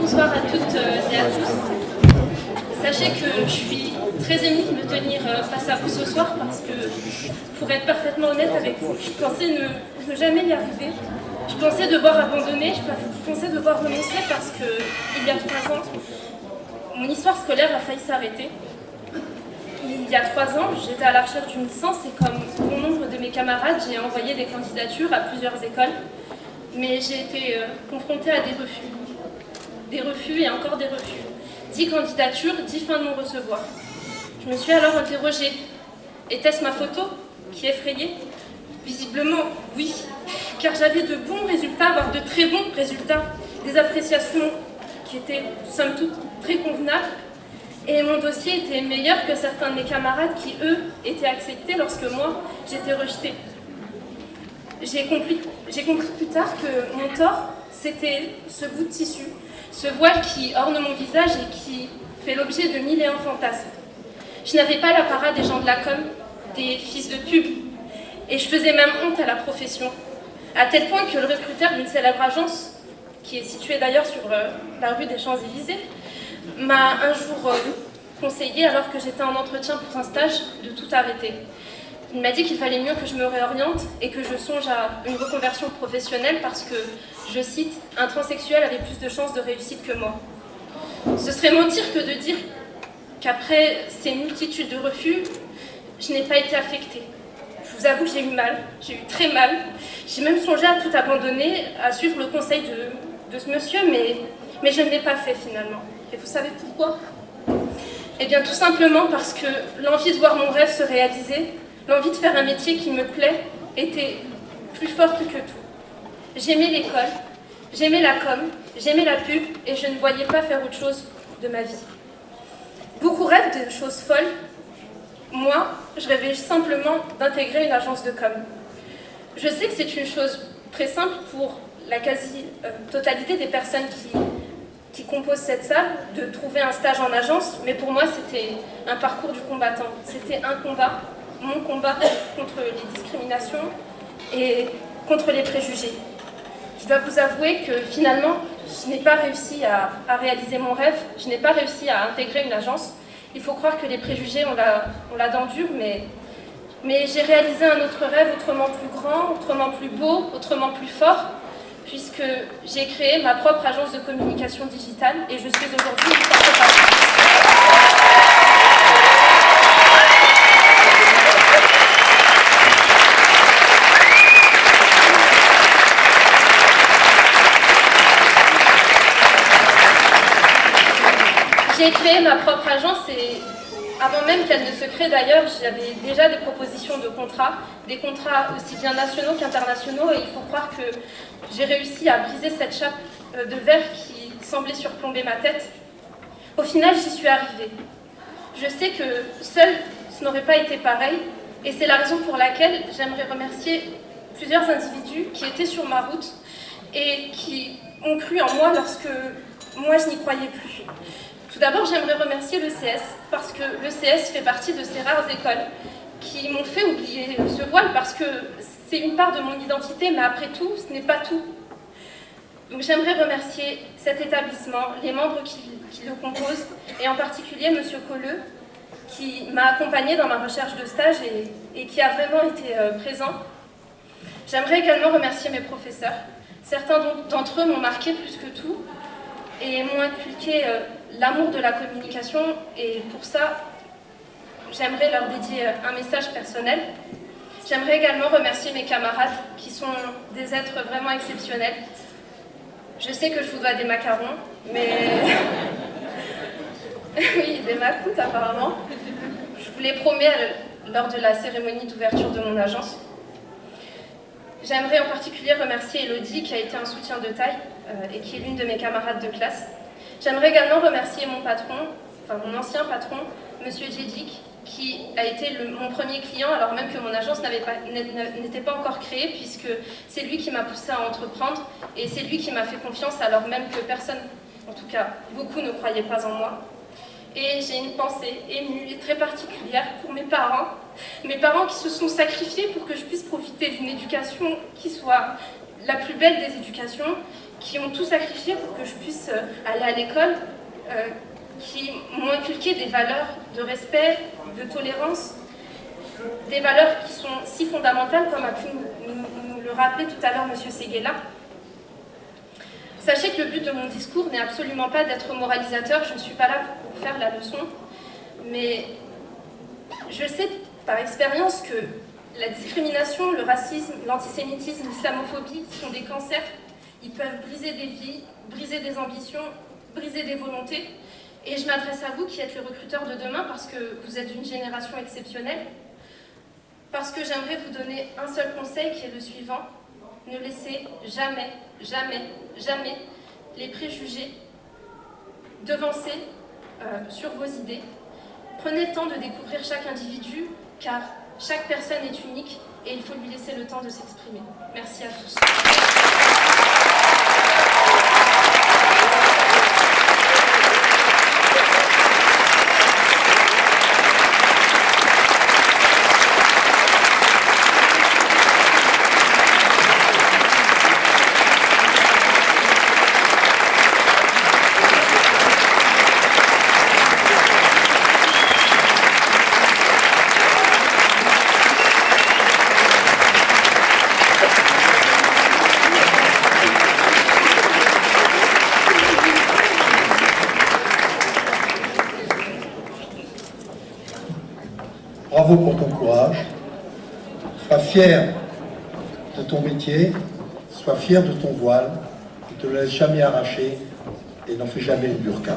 Bonsoir à toutes et à tous. Sachez que je suis très émue de me tenir face à vous ce soir parce que, pour être parfaitement honnête avec vous, je pensais ne jamais y arriver. Je pensais devoir abandonner, je pensais devoir renoncer parce que, il y a 3 ans, mon histoire scolaire a failli s'arrêter. Il y a 3 ans, j'étais à la recherche d'une licence et comme bon nombre de mes camarades, j'ai envoyé des candidatures à plusieurs écoles. Mais j'ai été confrontée à des refus. Des refus et encore des refus. 10 candidatures, 10 fins de non-recevoir. Je me suis alors interrogée. Était-ce ma photo qui effrayait? Visiblement, oui. Car j'avais de bons résultats, voire de très bons résultats. Des appréciations qui étaient, somme toute, très convenables. Et mon dossier était meilleur que certains de mes camarades qui, eux, étaient acceptés lorsque moi, j'étais rejetée. J'ai compris plus tard que mon tort, c'était ce bout de tissu, ce voile qui orne mon visage et qui fait l'objet de 1001 fantasmes. Je n'avais pas la parade des gens de la com, des fils de pub, et je faisais même honte à la profession, à tel point que le recruteur d'une célèbre agence, qui est située d'ailleurs sur la rue des Champs-Élysées, m'a un jour conseillé, alors que j'étais en entretien pour un stage, de tout arrêter. Il m'a dit qu'il fallait mieux que je me réoriente et que je songe à une reconversion professionnelle parce que, je cite, un transsexuel avait plus de chances de réussite que moi. Ce serait mentir que de dire qu'après ces multitudes de refus, je n'ai pas été affectée. Je vous avoue que j'ai eu mal, j'ai eu très mal. J'ai même songé à tout abandonner, à suivre le conseil de ce monsieur, mais je ne l'ai pas fait finalement. Et vous savez pourquoi? Eh bien tout simplement parce que l'envie de voir mon rêve se réaliser, l'envie de faire un métier qui me plaît était plus forte que tout. J'aimais l'école, j'aimais la com, j'aimais la pub et je ne voyais pas faire autre chose de ma vie. Beaucoup rêvent de choses folles. Moi, je rêvais simplement d'intégrer une agence de com. Je sais que c'est une chose très simple pour la quasi-totalité des personnes qui composent cette salle, de trouver un stage en agence, mais pour moi c'était un parcours du combattant. C'était un combat, mon combat contre les discriminations et contre les préjugés. Je dois vous avouer que finalement, je n'ai pas réussi à réaliser mon rêve, je n'ai pas réussi à intégrer une agence. Il faut croire que les préjugés, on la dent dure, mais j'ai réalisé un autre rêve autrement plus grand, autrement plus beau, autrement plus fort, puisque j'ai créé ma propre agence de communication digitale et je suis aujourd'hui une porte-parole. J'ai créé ma propre agence et avant même qu'elle ne se crée d'ailleurs, j'avais déjà des propositions de contrats, des contrats aussi bien nationaux qu'internationaux et il faut croire que j'ai réussi à briser cette chape de verre qui semblait surplomber ma tête. Au final, j'y suis arrivée. Je sais que seule, ce n'aurait pas été pareil et c'est la raison pour laquelle j'aimerais remercier plusieurs individus qui étaient sur ma route et qui ont cru en moi lorsque moi je n'y croyais plus. Tout d'abord, j'aimerais remercier l'ECS, parce que l'ECS fait partie de ces rares écoles qui m'ont fait oublier ce voile, parce que c'est une part de mon identité, mais après tout, ce n'est pas tout. Donc j'aimerais remercier cet établissement, les membres qui le composent, et en particulier M. Colleux, qui m'a accompagnée dans ma recherche de stage et qui a vraiment été présent. J'aimerais également remercier mes professeurs. Certains d'entre eux m'ont marqué plus que tout, et m'ont inculqué l'amour de la communication et pour ça, j'aimerais leur dédier un message personnel. J'aimerais également remercier mes camarades qui sont des êtres vraiment exceptionnels. Je sais que je vous dois des macarons, mais... oui, des macoutes apparemment. Je vous les promets lors de la cérémonie d'ouverture de mon agence. J'aimerais en particulier remercier Elodie qui a été un soutien de taille et qui est l'une de mes camarades de classe. J'aimerais également remercier mon patron, enfin mon ancien patron, Monsieur Djedik, qui a été mon premier client alors même que mon agence n'était pas encore créée puisque c'est lui qui m'a poussé à entreprendre et c'est lui qui m'a fait confiance alors même que personne, en tout cas beaucoup ne croyaient pas en moi. Et j'ai une pensée émue et très particulière pour mes parents qui se sont sacrifiés pour que je puisse profiter d'une éducation qui soit la plus belle des éducations, qui ont tout sacrifié pour que je puisse aller à l'école, qui m'ont inculqué des valeurs de respect, de tolérance, des valeurs qui sont si fondamentales comme a pu nous le rappeler tout à l'heure M. Séguéla. Sachez que le but de mon discours n'est absolument pas d'être moralisateur, je ne suis pas là pour vous faire la leçon, mais je sais par expérience que la discrimination, le racisme, l'antisémitisme, l'islamophobie sont des cancers. Ils peuvent briser des vies, briser des ambitions, briser des volontés. Et je m'adresse à vous qui êtes les recruteurs de demain parce que vous êtes une génération exceptionnelle. Parce que j'aimerais vous donner un seul conseil qui est le suivant. Ne laissez jamais, jamais, jamais les préjugés devancer sur vos idées. Prenez le temps de découvrir chaque individu, car chaque personne est unique et il faut lui laisser le temps de s'exprimer. Merci à tous. Bravo pour ton courage. Sois fier de ton métier, sois fier de ton voile, ne te laisse jamais arracher et n'en fais jamais une burqa.